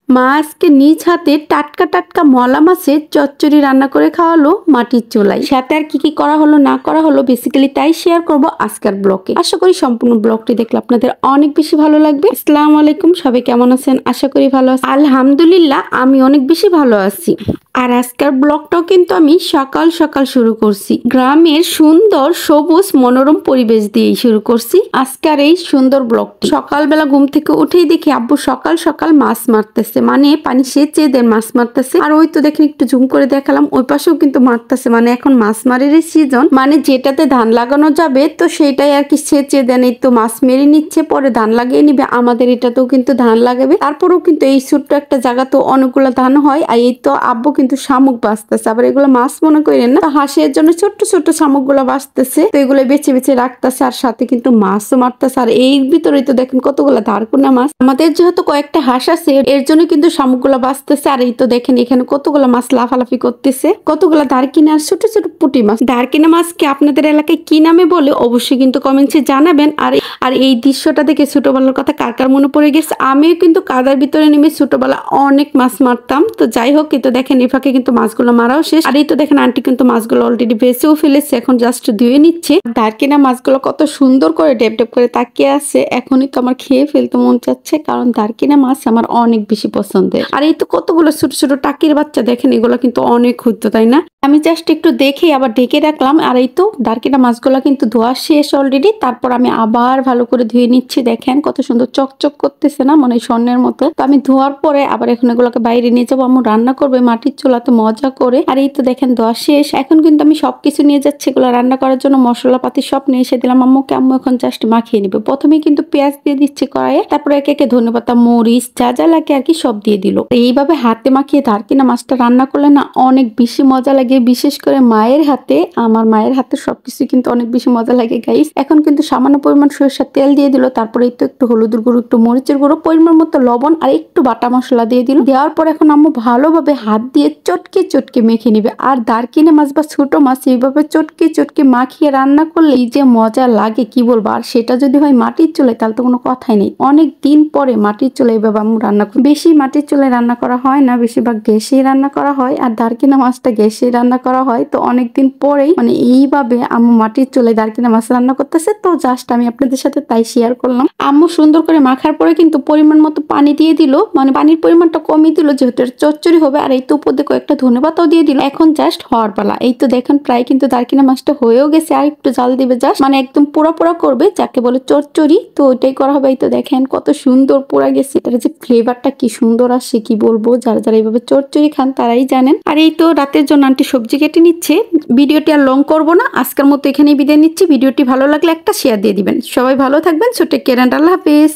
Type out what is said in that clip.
মা আজকে নিজ হাতে টাটকা টাটকা মলা মাছের চচ্চড়ি রান্না করে খাওয়ালো মাটির চুলায়। সাথে আর কি কি করা হলো না করা হলো বেসিক্যালি তাই শেয়ার করব আজকের ব্লগে। আশা করি সম্পূর্ণ ব্লগটি দেখলে আপনাদের অনেক বেশি ভালো লাগবে। আসসালামু আলাইকুম, সবাই কেমন আছেন? আশা করি ভালো আছেন। আলহামদুলিল্লাহ আমি অনেক বেশি ভালো আছি। আর আজকের ব্লগটাও কিন্তু আমি সকাল সকাল শুরু করছি। গ্রামের সুন্দর সবুজ মনোরম পরিবেশ দিয়েই শুরু করছি আজকের এই সুন্দর ব্লগটি। সকালবেলা ঘুম থেকে উঠেই দেখি আব্বু সকাল সকাল মাছ মারতেছে, মানে পানি সেচে দেন মাছ মারতেছে। আর ওই তো দেখেন একটু জুম করে দেখালাম, ওই পাশেও কিন্তু মারতেছে, মানে এখন মাছ মারের সিজন, মানে যেটাতে ধান লাগানো যাবে তো সেটাই আর কি সেচে দেন। এই তো মাছ মেরে নিচ্ছে, পরে ধান লাগিয়ে নিবে। আমাদের এটাতেও কিন্তু ধান লাগাবে। তারপরেও কিন্তু এই ছোট্ট একটা জায়গা তো অনেকগুলো ধান হয়। আর এই তো আব্বু কিন্তু শামুক বাঁচতেছে, আবার এগুলো মাছ মনে করেন না, হাঁসের জন্য ছোট্ট ছোট্ট শামুক গুলো বাঁচতেছে, তো এগুলো বেছে বেছে রাখতেছে আর সাথে কিন্তু মাছও মারতেছে। আর এই ভিতরে তো দেখেন কতগুলো ধারকুনা মাছ। আমাদের যেহেতু কয়েকটা হাঁস আছে এর জন্য কিন্তু শামুক গুলো বাঁচতেছে। আর এই তো দেখেন এখানে কতগুলো মাছ লাফালাফি করতেছে, কতগুলো ধারকিনা আর ছোট ছোট পুঁটি মাছ। ধারকিনা মাছকে আপনাদের এলাকায় কি নামে বলে অবশ্যই কিন্তু কমেন্টসে জানাবেন। আর এই দৃশ্যটা দেখে ছোটবেলার কথা কার কার মনে পড়ে গেছে। আমিও কিন্তু কাদার ভিতরে নেমে ছোটবেলা অনেক মাছ মারতাম। তো যাই হোক, কিন্তু দেখেন এফাকে কিন্তু মাছগুলো মারাও শেষ। আর এই তো দেখেন আন্টি কিন্তু মাছগুলো অলরেডি ভেসেও ফেলেছে, এখন জাস্ট ধুয়ে নিচ্ছে। ধারকিনা মাছগুলো কত সুন্দর করে ডেপ ডেপ করে তাকিয়ে আছে। এখনই তো আমার খেয়ে ফেলতে মন চাচ্ছে, কারণ ধারকিনা মাছ আমার অনেক বেশি পছন্দের। আর এই তো কতগুলো ছোট ছোট টাকির বাচ্চা, দেখেন এগুলো কিন্তু অনেক ক্ষুদ্র, তাই না? আমি জাস্ট একটু দেখে আবার ঢেকে রাখলাম। আর এই তো ধারকিনা মাছগুলো কিন্তু ধোয়া শেষ অলরেডি। তারপর আমি আবার ভালো করে ধুয়ে নিচ্ছি। দেখেন কত সুন্দর চকচক করতেছে না, মানে স্বর্ণের মতো। তো আমি ধোয়ার পরে আবার এখন এগুলোকে বাইরে নিয়ে যাবো, আমি রান্না করবে মাটির চুলাতে মজা করে। আর এই তো দেখেন ধোয়া শেষ। এখন কিন্তু আমি সবকিছু নিয়ে যাচ্ছি এগুলো রান্না করার জন্য, মশলাপাতি সব নিয়ে এসে দিলাম আম্মুকে। আম্মু এখন জাস্ট মাখিয়ে নিবে। প্রথমে কিন্তু পেঁয়াজ দিয়ে দিচ্ছি কড়াইয়ে, তারপরে একে একে ধনেপাতা মরিচ যা যা লাগে আর কি সব দিয়ে দিল। এইভাবে হাতে মাখিয়ে ধারকিনা মাছটা রান্না করলে না অনেক বেশি মজা লাগে, বিশেষ করে মায়ের হাতে। আমার মায়ের হাতে সবকিছু কিন্তু অনেক বেশি মজা লাগে গাইস। এখন কিন্তু সামান্য পরিমাণ সরিষার তেল দিয়ে দিল, তারপরে এই তো একটু হলুদের গুঁড়ো, একটু মরিচের গুঁড়ো, পরিমাণ মতো লবণ আর একটু বাটা মশলা দিয়ে দিল। দেওয়ার পর এখন আম্মু ভালোভাবে হাত দিয়ে চটকে চটকে মেখে নিবে। আর দারকিনা মাছ বা ছোট মাছ এইভাবে চটকে চটকে মাখিয়ে রান্না করলে এই যে মজা লাগে কি বলবো। আর সেটা যদি হয় মাটির চুলায় তাহলে তো কোনো কথাই নেই। অনেক দিন পরে মাটির চুলায় এইভাবে আম্মু রান্না করে। বেশি মাটির চুলায় রান্না করা হয় না, বেশিরভাগ গ্যাসেই রান্না করা হয়। আর দারকিনা মাছটা গ্যাসেই রান্না করা হয়। তো অনেকদিন পরেই মানে এইভাবে আম্মু মাটির চুলায় দারকিনা মাছ রান্না করতেছে। তো জাস্ট আমি আপনাদের সাথে তাই শেয়ার করলাম। আম্মু সুন্দর করে মাখার পরে কিন্তু পরিমাণ মতো পানি দিয়ে দিল, মানে পানির পরিমাণটা কমিয়ে দিল যেহেতু চচ্চড়ি হবে। আর এই তো উপর দিয়ে কয়েকটা ধনেপাতাও দিয়ে দিল। এখন জাস্ট হওয়ার পালা। এই তো দেখেন প্রায় কিন্তু দারকিনা মাছটা হয়েও গেছে, আর একটু জাল দিবে জাস্ট, মানে একদম পোড়া পোড়া করবে যাকে বলে চচ্চড়ি, তো ওইটাই করা হবে। এই তো দেখেন কত সুন্দর পোড়া গেছে। এটার যে ফ্লেভারটা কি সুন্দর আসে কি বলবো, যারা যারা এইভাবে চচ্চড়ি খান তারাই জানেন। আর এই তো রাতের জন্য আন্টি সবজি কেটে নিচ্ছে। ভিডিওটি আর লং করবো না, আজকের মতো এখানেই বিদায় নিচ্ছি। ভিডিওটি ভালো লাগলে একটা শেয়ার দিয়ে দিবেন। সবাই ভালো থাকবেন, ছোট কেয়ার, আল্লাহ হাফেজ।